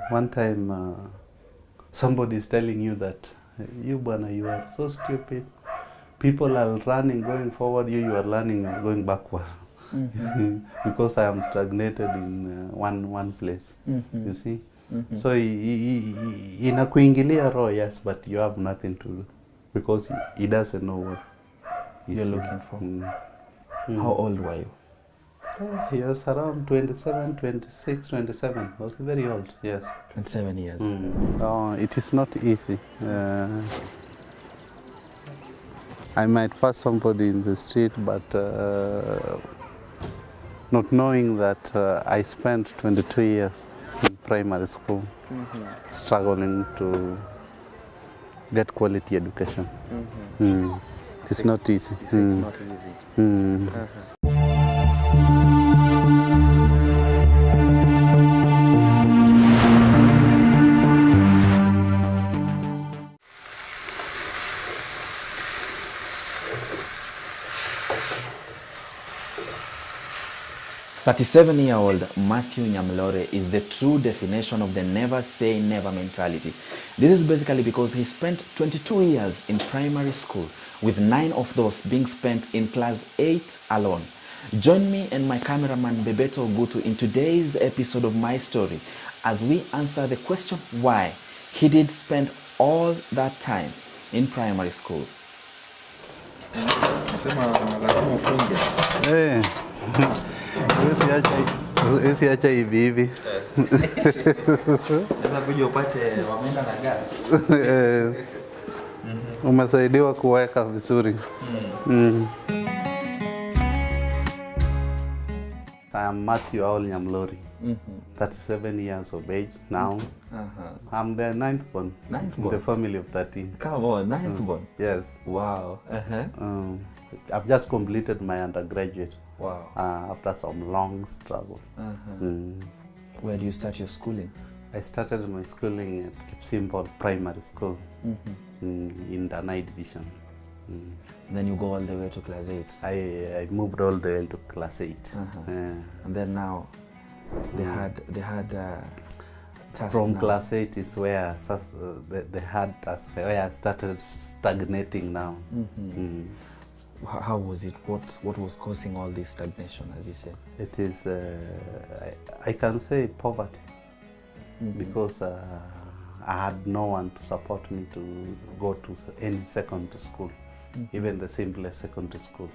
one time somebody is telling you that you bwana, you are so stupid. People are running going forward, you are running and going backward. Because I am stagnated in one place. You see? So inakuingilia roho, yes, but you have nothing to do because he doesn't know what you're looking for. How old were you? He was around 27, 26, 27. He was very old, yes. 27 years. It is not easy. I might pass somebody in the street, but not knowing that I spent 22 years in primary school, struggling to get quality education. It's not easy. You say it's not easy. 37-year-old Mathew Nyamlori is the true definition of the never say never mentality. This is basically because he spent 22 years in primary school, with 9 of those being spent in class 8 alone. Join me and my cameraman Bebeto Gutu in today's episode of My Story as we answer the question why he did spend all that time in primary school. Usiacha hivi hivi. Sasa kuja upate wameenda na gas. Umesaidiwa kuweka vizuri. I am Mathew Aol Nyamlori, 37 years of age now. I'm the 9th born in the family of 13. Come on, 9th born? Yes. Wow. I've just completed my undergraduate. Wow. After some long struggle. Where do you start your schooling? I started my schooling at Kipsimbol Primary School in the night division. Then you go all the way to class 8? I moved all the way to class 8. And then now they had from now. Class 8 is where they had us, where I started stagnating now. How was it? What was causing all this stagnation, as you said? It is, I can say, poverty, because I had no one to support me to go to any secondary school, even the simplest secondary school,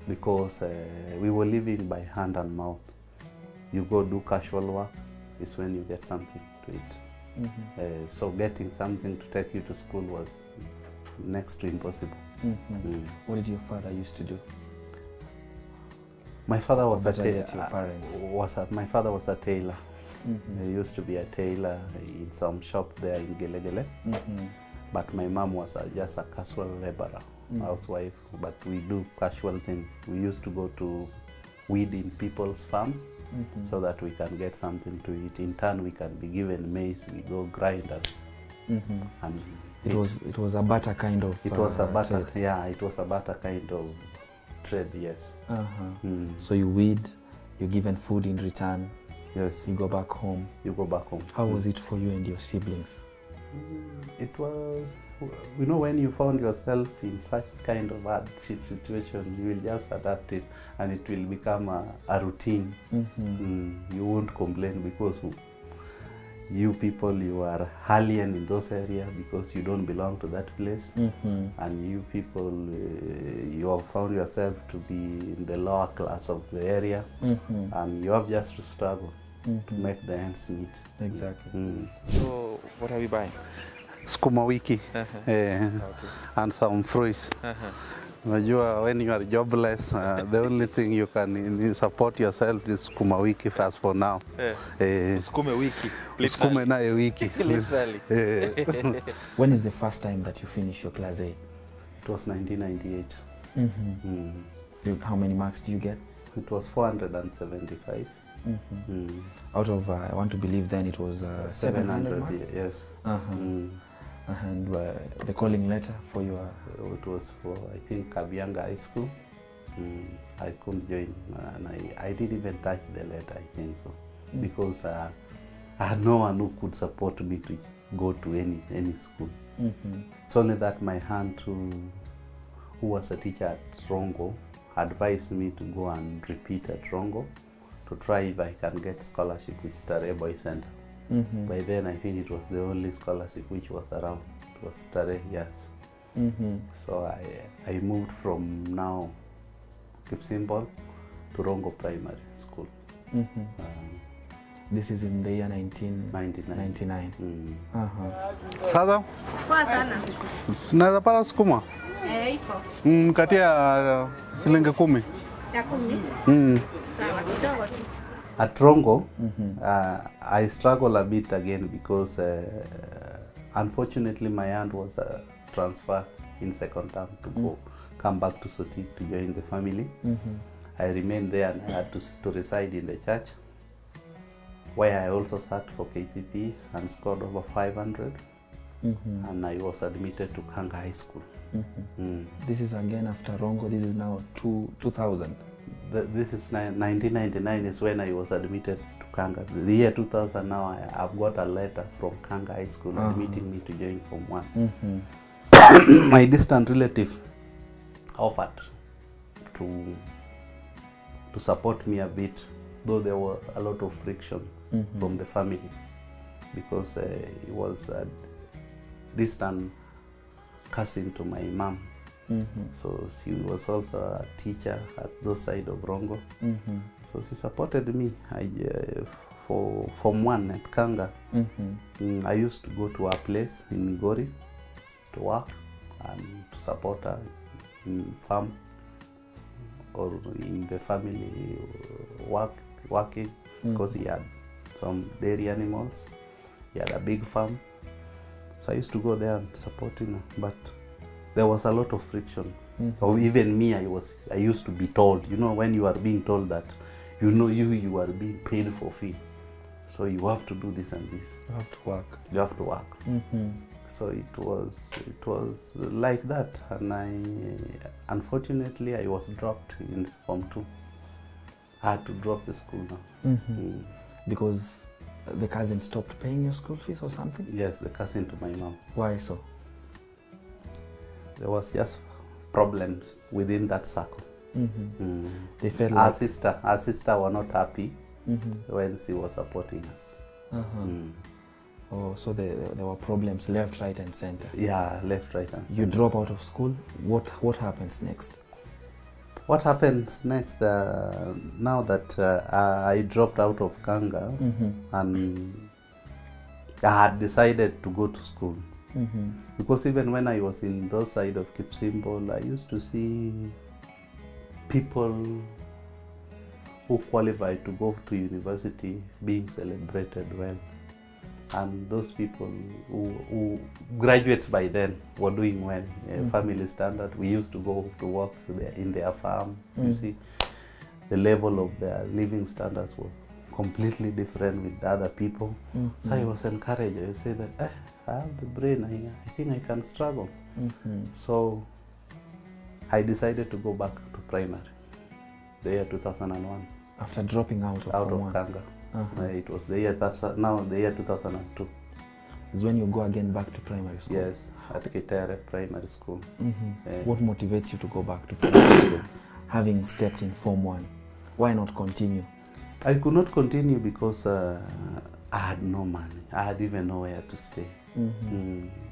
because we were living by hand and mouth. You go do casual work is when you get something to eat. So getting something to take you to school was next to impossible. What did your father used to do? My father was my father was a tailor. He used to be a tailor in some shop there in Gelegele. But my mom was just a casual laborer, housewife. But we do casual things. We used to go to weed in people's farm so that we can get something to eat. In turn, we can be given maize. We go grind and it was a better kind of it was a better trade. Yeah, it was a better kind of trade, yes. So you weed, you're given food in return. Yes. You go back home. You go back home. How was it for you and your siblings? It was, you know, when you found yourself in such kind of hardship situation, you will just adapt it and it will become a routine. You won't complain because you people, you are alien in those areas because you don't belong to that place. And you people, you have found yourself to be in the lower class of the area, and you have just to struggle to make the ends meet. Exactly. So what are we buying? Sukuma wiki and some fruits. When you are jobless, the only thing you can support yourself is sukuma wiki first for now. Sukume wiki. Sukume nae wiki. Literally. When is the first time that you finished your class A? It was 1998. How many marks do you get? It was 475. Out of, I want to believe then it was 700 marks? Yes. And the calling letter for your... It was for, I think, Kabianga High School. I couldn't join, and I didn't even touch the letter, I think so. Because I had no one who could support me to go to any school. It's only that my aunt who was a teacher at Rongo advised me to go and repeat at Rongo to try if I can get scholarship with Tare Boy Center. By then I think it was the only scholarship which was around. It was Tare, yes. So I moved from now Kipsimbol to Rongo Primary School. This is in the year 1999. Sasa? Poa sana. Sinaweza pata sukuma? Iko. Kati ya shilingi 10. Ya 10? Sawa, kidogo tu. At Rongo, I struggle a bit again because unfortunately my aunt was transferred in second term to come back to Soti to join the family. I remained there and I had to reside in the church, where I also sat for KCP and scored over 500, and I was admitted to Kanga High School. This is again after Rongo. This is now 2000. This is 1999 is when I was admitted to Kanga. The year 2000 now I've got a letter from Kanga High School admitting me to join Form 1. My distant relative offered to support me a bit, though there was a lot of friction from the family, because he was a distant cousin to my mom. So she was also a teacher at those side of Rongo. So she supported me. For Form 1 at Kanga. I used to go to her place in Migori to work and to support her in farm or in the family working, because he had some dairy animals. He had a big farm. So I used to go there and supporting her, but there was a lot of friction. Or even me, I used to be told, you know, when you are being told that, you know, you are being paid for fee, so you have to do this and this. You have to work. You have to work. So it was like that, and unfortunately I was dropped in Form 2. I had to drop the school now. Because the cousin stopped paying your school fees or something? Yes, the cousin to my mom. Why so? There was just problems within that circle. They felt our like sister were not happy when she was supporting us. Oh, so there were problems left, right, and center. Yeah, left, right, and center. You drop out of school. What happens next? What happens next? Now that I dropped out of Kanga and I had decided to go to school, because even when I was in those side of Kipsimbol, I used to see people who qualified to go to university being celebrated well, and those people who graduates by then were doing well. Family standard, we used to go to work in their farm. You see, the level of their living standards were completely different with the other people. So I was encouraged. I say that I have the brain, I think I can struggle. So I decided to go back to primary, the year 2001. After dropping out of Kanga. It was the year, now the year 2002. Is when you go again back to primary school? Yes, at Kenyatta Primary School. What motivates you to go back to primary school, having stepped in Form 1? Why not continue? I could not continue because I had no money. I had even nowhere to stay.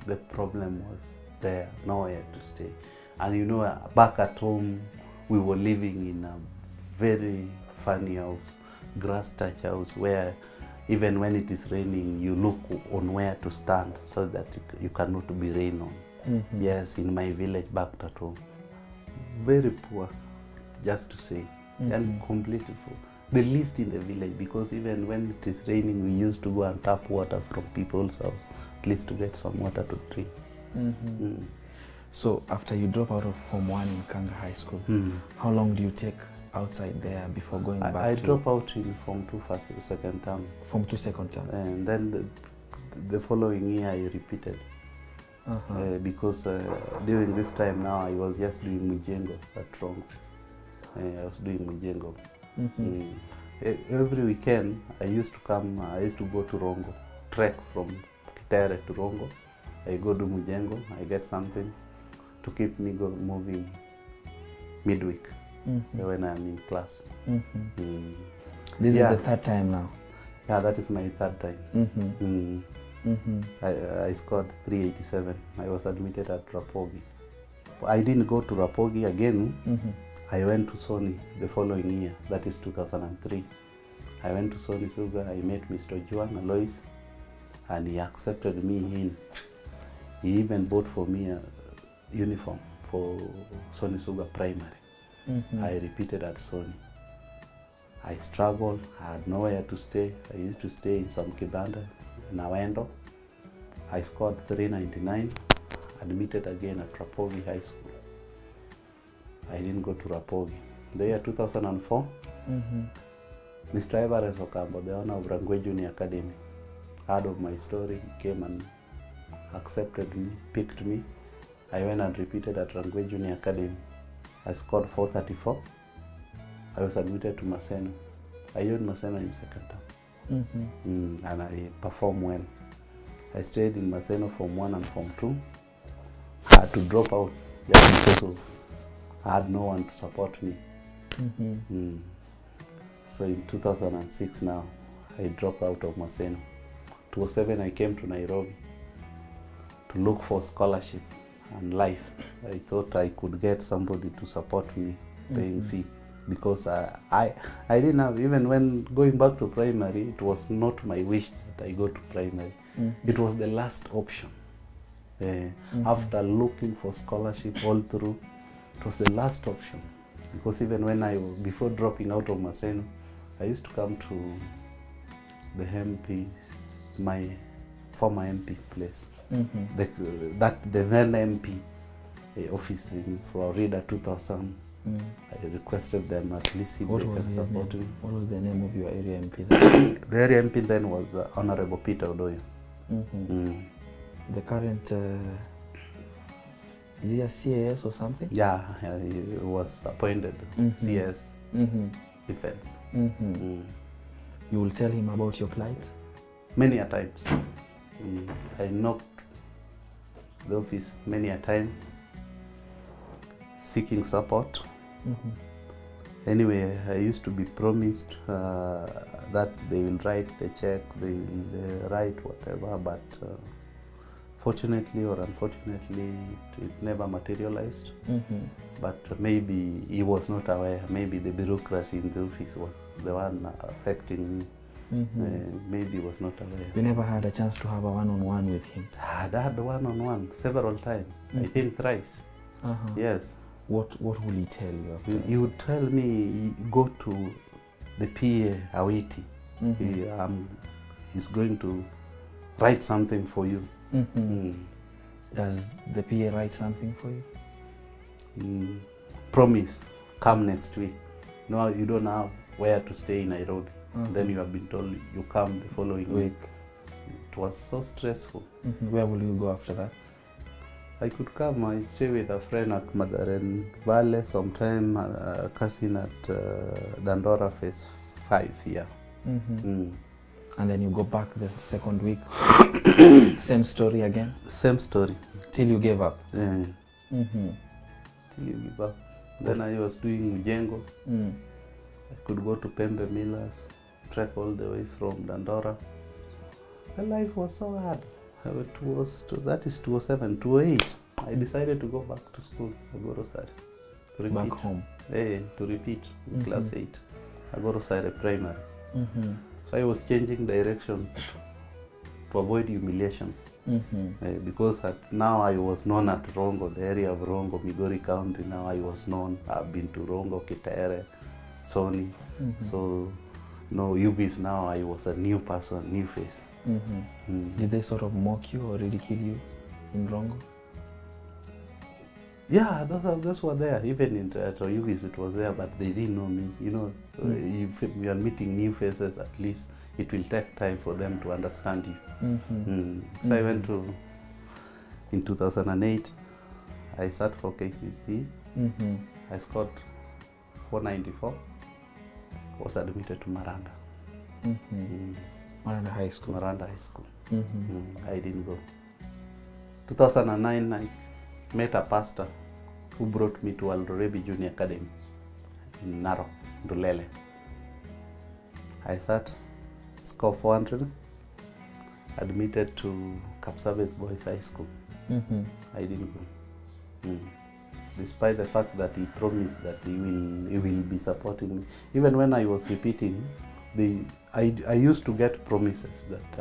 The problem was there, nowhere to stay. And you know, back at home, we were living in a very funny house, grass touch house, where even when it is raining, you look on where to stand so that you cannot be rained on. Yes, in my village back at home. Very poor, just to say, and completely full. The least in the village, because even when it is raining, we used to go and tap water from people's house, at least to get some water to drink. So after you drop out of Form 1 in Kanga High School, how long do you take outside there before going back I to... dropped out in Form 2 second term. Form 2 second term. And then the following year I repeated. Because during this time now I was just doing Mujengo at Rongo. I was doing Mujengo. every weekend I used to come, I used to go to Rongo, trek from Kitere to Rongo. I go to Mujengo, I get something to keep me moving midweek when I'm in class. This Yeah. is the third time now. Yeah, that is my third time. I scored 387. I was admitted at Rapogi. I didn't go to Rapogi again. I went to Sony the following year, that is 2003. I went to Sony Suga, I met Mr. Juan Alois, and he accepted me in. He even bought for me a uniform for Sony Suga Primary. I repeated at Sony. I struggled, I had nowhere to stay. I used to stay in some kibanda, Nawendo. I scored 399, admitted again at Rapogi High School. I didn't go to Rapogi. The year 2004, Mr. Everest Okambo, the owner of Rangwe Junior Academy, heard of my story, he came and accepted me, picked me. I went and repeated at Rangwe Junior Academy. I scored 434. I was admitted to Maseno. I joined Maseno in second term. And I performed well. I stayed in Maseno Form 1 and Form 2. I had to drop out just because of I had no one to support me. So in 2006 now, I dropped out of Maseno. 2007 I came to Nairobi to look for scholarship and life. I thought I could get somebody to support me paying fee, because I didn't have, even when going back to primary, it was not my wish that I go to primary. It was the last option. After looking for scholarship all through, it was the last option. Because even when before dropping out of Maseno, I used to come to the MP, my former MP place. The then MP office in Florida 2000. I requested them at least if they can support me. What was the name of your area MP then? The area MP then was Honorable Peter Odoyo. The current, is he a CAS or something? Yeah, he was appointed CS Defense. You will tell him about your plight? Many a times. I knocked the office many a time, seeking support. Anyway, I used to be promised that they will write the check, they will write whatever, but fortunately or unfortunately, it never materialized. But maybe he was not aware. Maybe the bureaucracy in the office was the one affecting me. Maybe he was not aware. You never had a chance to have a one-on-one with him? I had one-on-one several times. I think thrice. Yes. What will he tell you after? He would tell me, go to the PA Awiti. He's going to write something for you. Does the PA write something for you? Promise, come next week. No, you don't have where to stay in Nairobi. Then you have been told you come the following week. It was so stressful. Where will you go after that? I could come, I stay with a friend at Madaren Valley, sometime a cousin at Dandora Phase 5 here. And then you go back the second week. Same story again? Same story. Till you gave up? Yeah. Till you give up. Then I was doing Mujengo. I could go to Pembe Millers, trek all the way from Dandora. My life was so hard. That is 2007, 2008. I decided to go back to school, Agorosare. Back home? To repeat, class 8, Agorosare Primary. So I was changing direction to avoid humiliation. Because now I was known at Rongo, the area of Rongo, Migori County. Now I was known. I've been to Rongo, Kitere, Sony. So, no, UBs now I was a new person, new face. Did they sort of mock you or ridicule you in Rongo? Yeah, those were there. Even at UBs it was there, but they didn't know me. You know, if we are meeting new faces, at least it will take time for them to understand you. So I went to, in 2008, I sat for KCP. I scored 494. was admitted to Maranda. Maranda High School. Maranda High School. I didn't go. 2009, I met a pastor who brought me to Aldorebi Junior Academy in Narok, Ndulele. I sat, score 400, admitted to Kapsabet Boys High School. I didn't go. Despite the fact that he promised that he will be supporting me. Even when I was repeating, I used to get promises that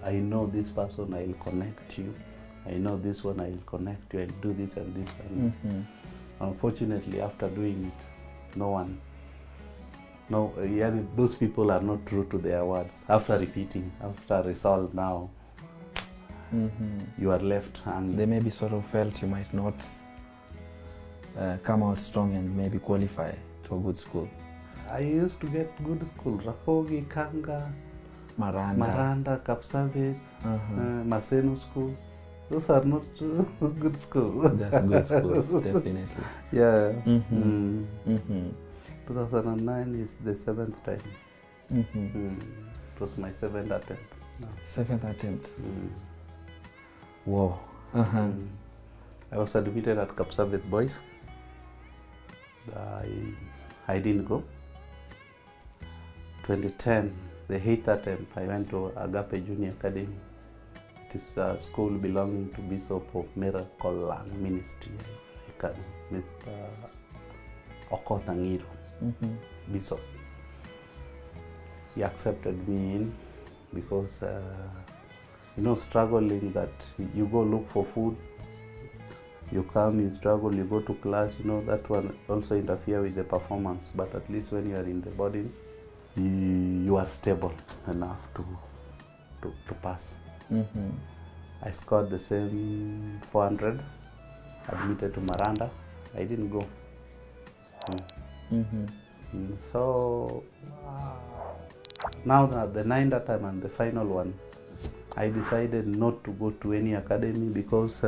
I know this person, I will connect you. I know this one, I will connect you, I'll do this and this. And unfortunately, after doing it, those people are not true to their words. After repeating, after resolve now, you are left hanging. They maybe sort of felt you might not come out strong and maybe qualify to a good school. I used to get good school, Rapogi, Kanga, Maranda, Kapsabet, Maseno School. Those are not good schools. That's good schools, definitely. Yeah. 2009 is the 7th time. It was my 7th attempt. No. 7th attempt. Wow. I was admitted at Kapsabet Boys. I didn't go. 2010, the 8th attempt, I went to Agape Junior Academy. It is a school belonging to Bishop of Miracle and Ministry, Mr. Okotangiro, Bishop. He accepted me in because, struggling that you go look for food, you come, you struggle, you go to class, that one also interfere with the performance. But at least when you are in the body, you are stable enough to pass. I scored the same 400, admitted to Maranda. I didn't go. So now that the 9th attempt and the final one, I decided not to go to any academy because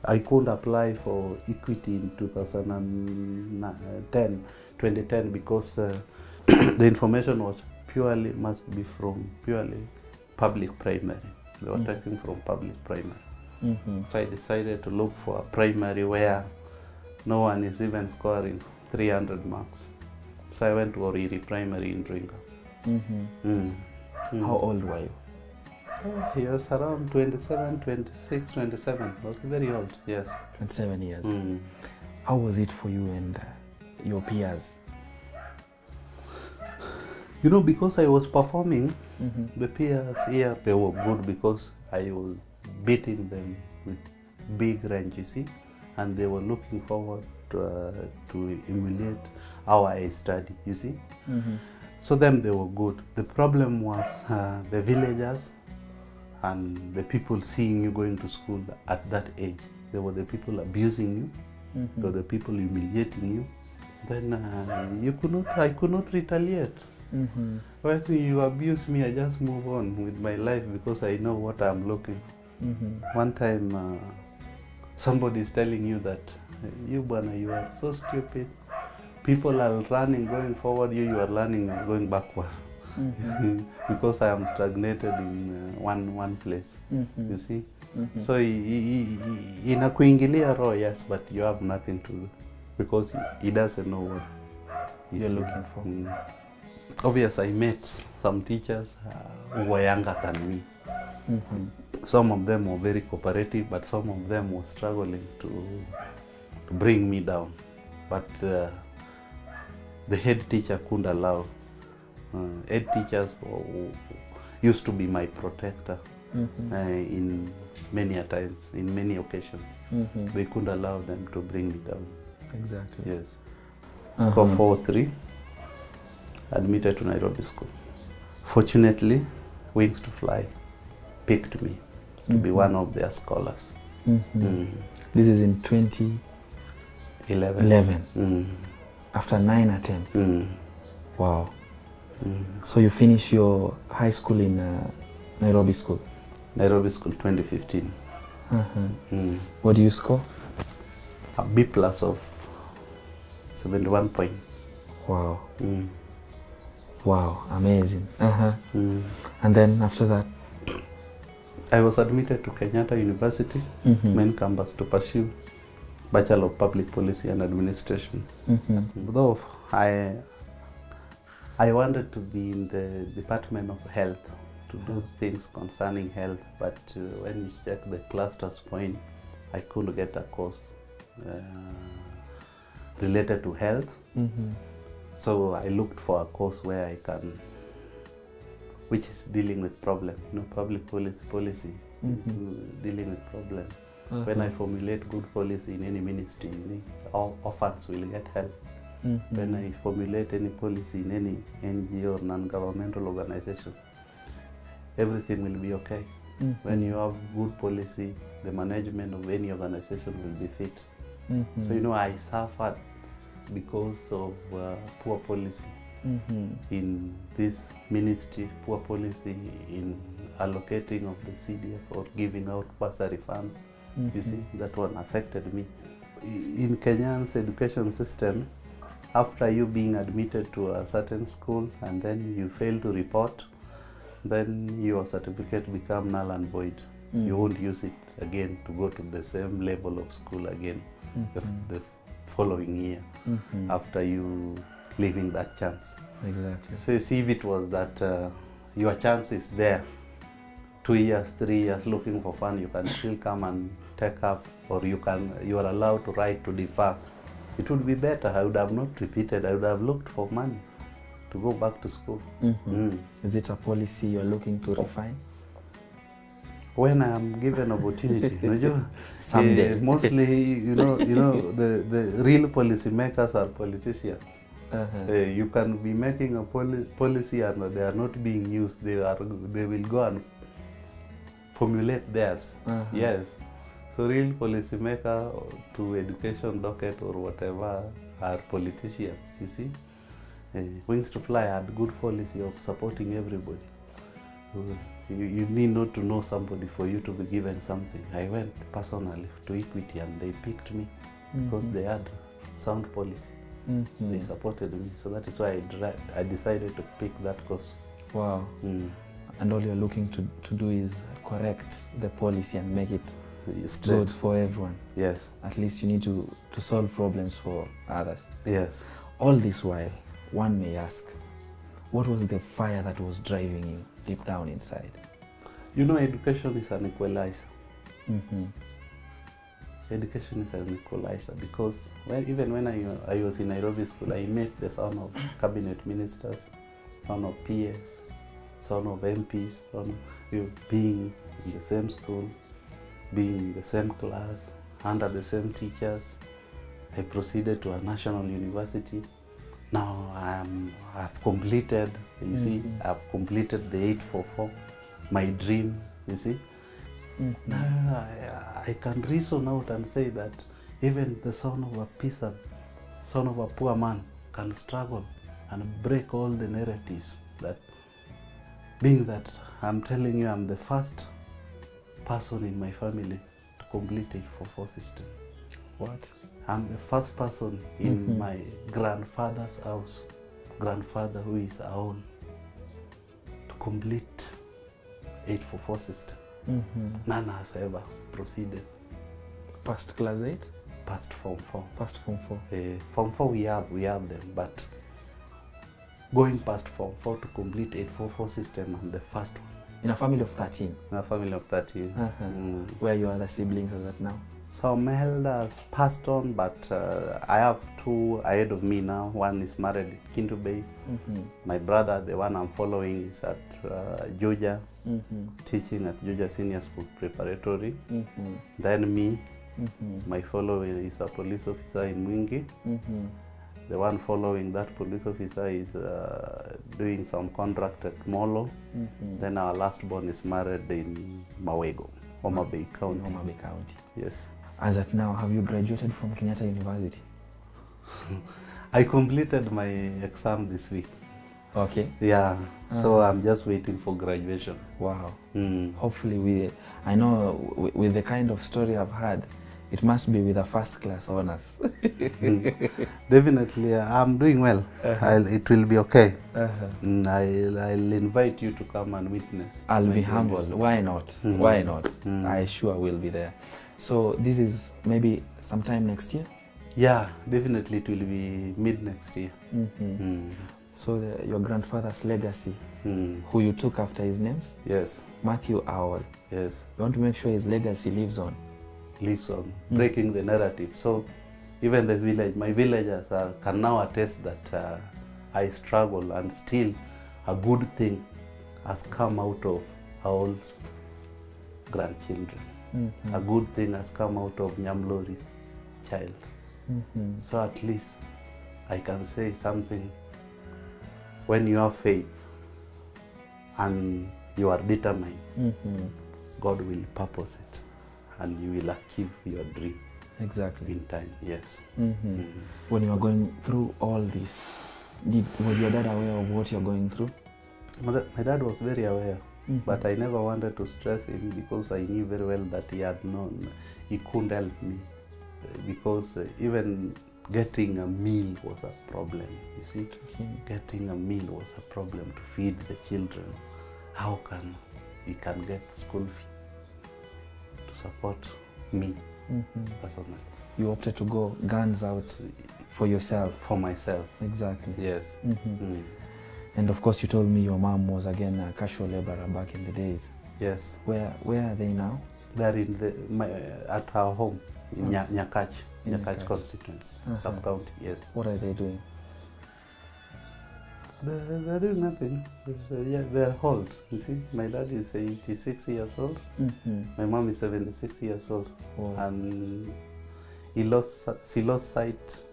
I couldn't apply for equity in 2010 because the information was must be from purely public primary. They were taken from public primary. So I decided to look for a primary where no one is even scoring 300 marks. So I went to Oriri Primary in Dringa. How old were you? He was around 27, 26, 27. I was very old, yes. 27 years. How was it for you and your peers? Because I was performing, the peers here, they were good because I was beating them with big range, you see, and they were looking forward to emulate how I study, you see. So them, they were good. The problem was the villagers and the people seeing you going to school at that age. They were the people abusing you, they were the people humiliating you. Then I could not retaliate. When you abuse me, I just move on with my life because I know what I'm looking for. One time, somebody is telling you that, you are so stupid. People are running, going forward, you are learning and going backward. Because I am stagnated in one place, you see. So inakuingilia roho, yes, but you have nothing to do because he doesn't know what you're looking for. Obviously, I met some teachers who were younger than me. Some of them were very cooperative, but some of them were struggling to bring me down. But the head teacher couldn't allow. Head teachers used to be my protector in many times, in many occasions. They couldn't allow them to bring me down. Exactly. Yes. Score 4-3. Admitted to Nairobi School. Fortunately, Wings to Fly picked me to be one of their scholars. This is in 2011. After 9 attempts. Wow. So you finished your high school in Nairobi School? Nairobi School 2015. What do you score? A B plus of 71 points. Wow. Wow, amazing. And then after that? I was admitted to Kenyatta University, main campus, to pursue Bachelor of Public Policy and Administration. Though I wanted to be in the Department of Health, to do things concerning health, but when you check the clusters point, I couldn't get a course related to health. So I looked for a course where I can, which is dealing with problem, public policy is dealing with problem. When I formulate good policy in any ministry, all orphans will get help. When I formulate any policy in any NGO or non-governmental organization, everything will be okay. When you have good policy, the management of any organization will be fit. So I suffered because of poor policy in this ministry, poor policy in allocating of the CDF or giving out bursary funds. You see, that one affected me. In Kenya's education system, after you being admitted to a certain school and then you fail to report, then your certificate become null and void. You won't use it again to go to the same level of school again the following year after you leaving that chance. Exactly. So you see, if it was that your chance is there, 2 years, 3 years looking for fun, you can still come and take up, or you are allowed to write to defer. It would be better. I would have not repeated. I would have looked for money to go back to school. Is it a policy you're looking to refine? When I am given opportunity, someday. Mostly, the real policy makers are politicians. You can be making a policy and they are not being used. They will go and formulate theirs. Yes. So real policy maker to education docket or whatever are politicians. You see, Wings to Fly had good policy of supporting everybody. You need not to know somebody for you to be given something. I went personally to Equity and they picked me because they had sound policy. They supported me, so that is why I decided to pick that course. Wow. And all you're looking to do is correct the policy and make it straight. Good for everyone. Yes. At least you need to solve problems for others. Yes. All this while, one may ask, what was the fire that was driving you deep down inside? Education is an equalizer. Education is an equalizer because even when I was in Nairobi school, I met the son of cabinet ministers, son of PS, son of MPs, being in the same school, being in the same class, under the same teachers. I proceeded to a national university. Now I've completed, you see, I've completed the 844, my dream, you see. Now I can reason out and say that even the son of a peasant, son of a poor man can struggle and break all the narratives that, being that I'm telling you I'm the first person in my family to complete a 844 system. What? I'm the first person in my grandfather's house, grandfather who is Aol, to complete 844 system. None has ever proceeded. Past class 8? Past Form 4. Past Form 4. Form 4 we have them, but going past Form 4 to complete 844 system, I'm the first one. In a family of 13? In a family of 13. Where are your other siblings as at now? Some elders passed on, but I have 2 ahead of me now. One is married in Kintu Bay. My brother, the one I'm following, is at Georgia, teaching at Georgia Senior School Preparatory. Then me, my follower is a police officer in Mwingi. The one following that police officer is doing some contract at Molo. Then our last born is married in Mawego, Homa Bay County. Homa Bay County. Yes. As at now, have you graduated from Kenyatta University? I completed my exam this week. Okay. Yeah, so I'm just waiting for graduation. Wow. Hopefully, I know with the kind of story I've had, It must be with a first class honors. Definitely, I'm doing well. It will be okay. I'll invite you to come and witness. I'll my be journey. humble. Why not? Why not? I sure will be there. So this is maybe sometime next year? Yeah, definitely it will be mid next year. So your grandfather's legacy, who you took after his names? Yes, Mathew Aol. yes, You want to make sure his legacy lives on. lives on, breaking the narrative. So even the village, my villagers can now attest that I struggle, and still a good thing has come out of Aol's grandchildren. A good thing has come out of Nyamlori's child. So at least I can say something. When you have faith and you are determined, God will purpose it and you will achieve your dream Exactly. in time. Yes. When you are going through all this, was your dad aware of what you're going through? My dad was very aware, but I never wanted to stress him because I knew very well that he had known he couldn't help me, because even getting a meal was a problem. You see, getting a meal was a problem to feed the children. How can he can get school fee to support me personally? You opted to go guns out for yourself. For myself. Exactly. Yes. And of course you told me your mom was again a casual laborer back in the days. Yes. Where are they now? They're in at our home in Nyakach constituency, sub-county. Yes. What are they doing? They're doing nothing. They're old. You see, my dad is 86 years old. My mom is 76 years old. Wow. And she lost sight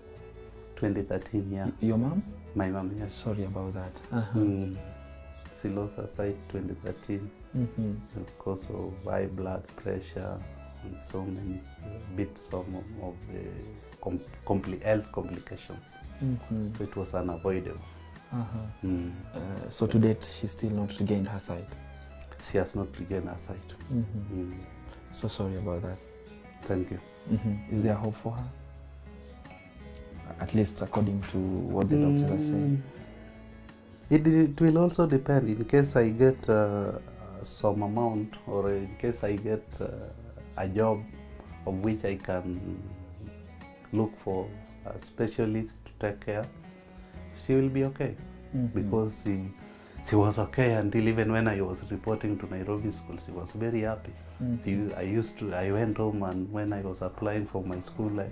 2013. Yeah. Your mom? My mom, yes. Sorry about that. She lost her sight 2013 because of high blood pressure and so many some of the health complications. So it was unavoidable. So to date, she's still not regained her sight. She has not regained her sight. So sorry about that. Thank you. Is there hope for her? At least according to what the doctors are saying. It will also depend. In case I get some amount, or in case I get a job of which I can look for a specialist to take care, she will be okay. Because she was okay until even when I was reporting to Nairobi school, she was very happy. I went home, and when I was applying for my school,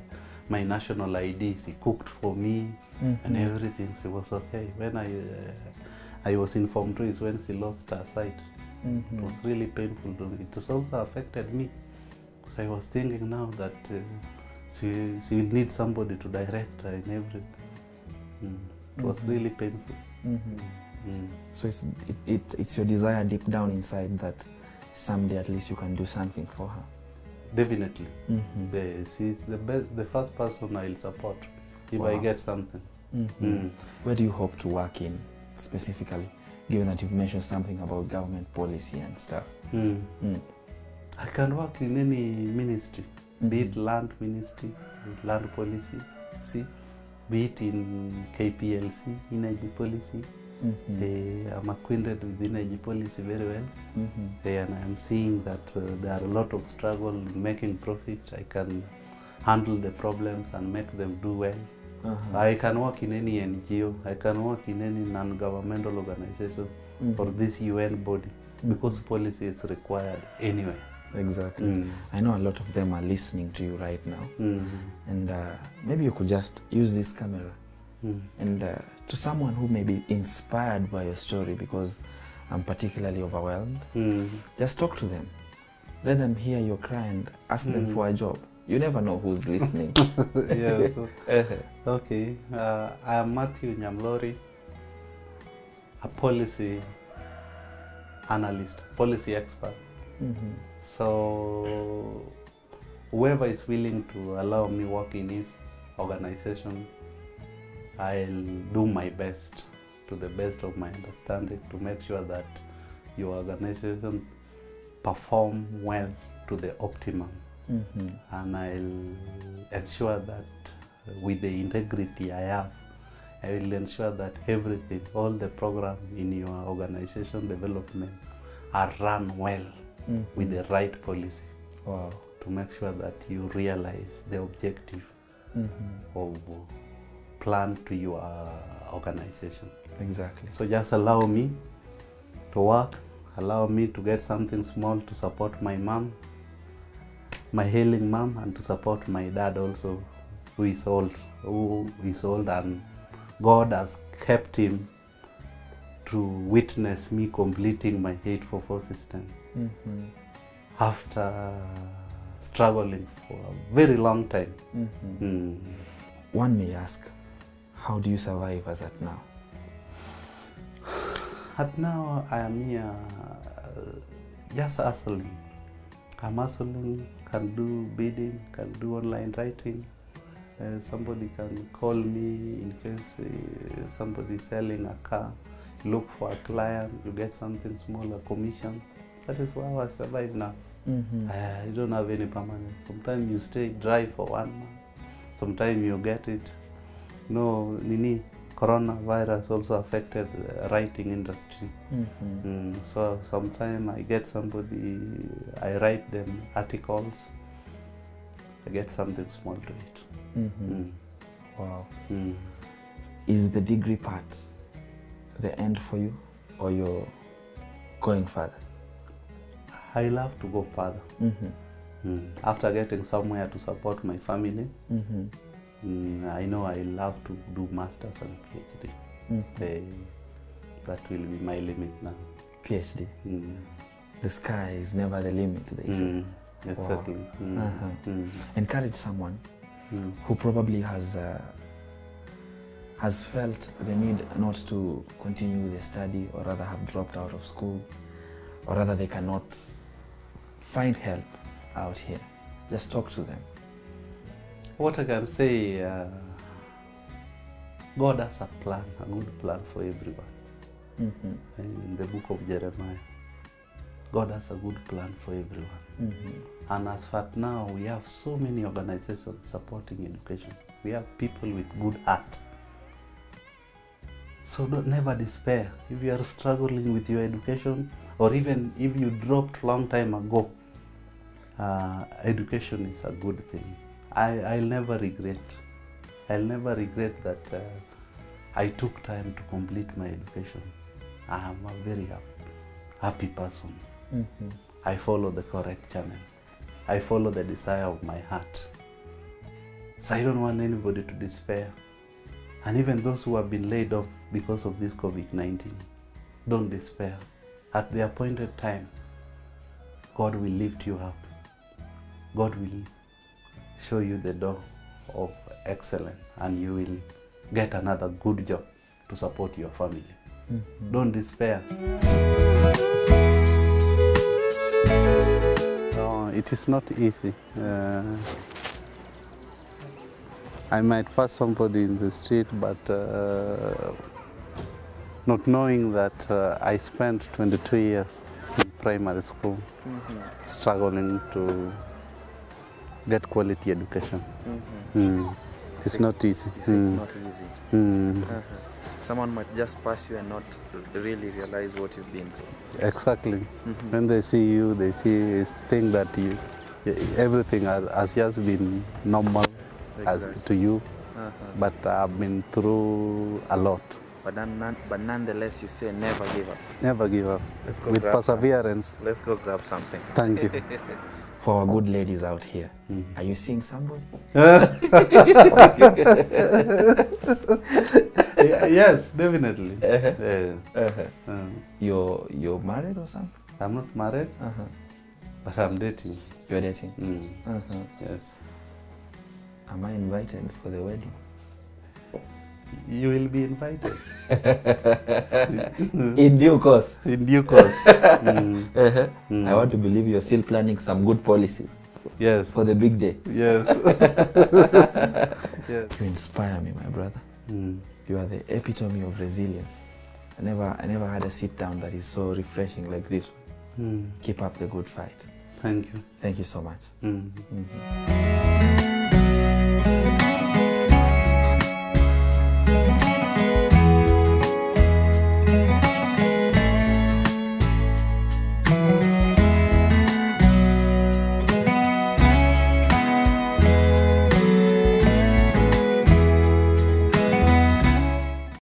my national ID, she cooked for me and everything. She was okay. When I was informed too is when she lost her sight. It was really painful to me. It has also affected me. So I was thinking now that she will need somebody to direct her in everything. It was really painful. So it's your desire deep down inside that someday at least you can do something for her. Definitely. She's the first person I'll support if I get something. Where do you hope to work in specifically, given that you've mentioned something about government policy and stuff? I can work in any ministry, be it land ministry, land policy, be it in KPLC, energy policy. I'm acquainted with energy policy very well, and I'm seeing that there are a lot of struggle in making profit. I can handle the problems and make them do well. I can work in any NGO, I can work in any non-governmental organization or this UN body, because policy is required anyway. Exactly. I know a lot of them are listening to you right now, and maybe you could just use this camera and to someone who may be inspired by your story, because I'm particularly overwhelmed, just talk to them. Let them hear your cry and ask them for a job. You never know who's listening. Yes. Okay. I am Mathew Nyamlori, a policy analyst, policy expert. So whoever is willing to allow me work in his organization, I'll do my best, to the best of my understanding, to make sure that your organization perform well to the optimum. and I'll ensure that with the integrity I have, I will ensure that everything, all the program in your organization development are run well with the right policy. Wow. To make sure that you realize the objective of plan to your organization. Exactly. So just allow me to work, allow me to get something small to support my mom, my ailing mom, and to support my dad also, who is old, and God has kept him to witness me completing my 844 system after struggling for a very long time. One may ask, how do you survive as at now? At now, I am here just hustling. I'm hustling, can do bidding, can do online writing. Somebody can call me in case somebody is selling a car. Look for a client, you get something small, a commission. That is how I survive now. I don't have any permanent. Sometimes you stay dry for 1 month. Sometimes you get it. No, coronavirus also affected the writing industry. So sometimes I get somebody, I write them articles, I get something small to it. Wow. Is the degree part the end for you, or you're going further? I love to go further. After getting somewhere to support my family, I know I love to do masters and PhD. That will be my limit now. PhD. The sky is never the limit, they say. Exactly. Wow. Encourage someone who probably has felt the need not to continue the study, or rather have dropped out of school, or rather they cannot find help out here. Just talk to them. What I can say, God has a plan, a good plan for everyone. In the book of Jeremiah, God has a good plan for everyone. And as for now, we have so many organizations supporting education. We have people with good heart. So never despair. If you are struggling with your education, or even if you dropped long time ago, education is a good thing. I'll never regret. I'll never regret that I took time to complete my education. I am a very happy person. I follow the correct channel. I follow the desire of my heart. So I don't want anybody to despair. And even those who have been laid off because of this COVID-19, don't despair. At the appointed time, God will lift you up. God will show you the door of excellence, and you will get another good job to support your family. Don't despair. No, it is not easy. I might pass somebody in the street, but not knowing that I spent 22 years in primary school struggling to get quality education. It's not easy. You say it's not easy. Someone might just pass you and not really realize what you've been through. Exactly. When they see you, they think that everything has just been normal to you. But I've been through a lot. But nonetheless, you say never give up. Never give up. Let's go With grab perseverance. Let's go grab something. Thank you. For our good ladies out here, are you seeing somebody? Yes, definitely. You're married or something? I'm not married, but I'm dating. You're dating? Yes. Am I invited for the wedding? You will be invited. In due course. In due course. I want to believe you're still planning some good policies. Yes. For the big day. Yes. Yes. You inspire me, my brother. You are the epitome of resilience. I never had a sit down that is so refreshing like this. Keep up the good fight. Thank you. Thank you so much. Mm.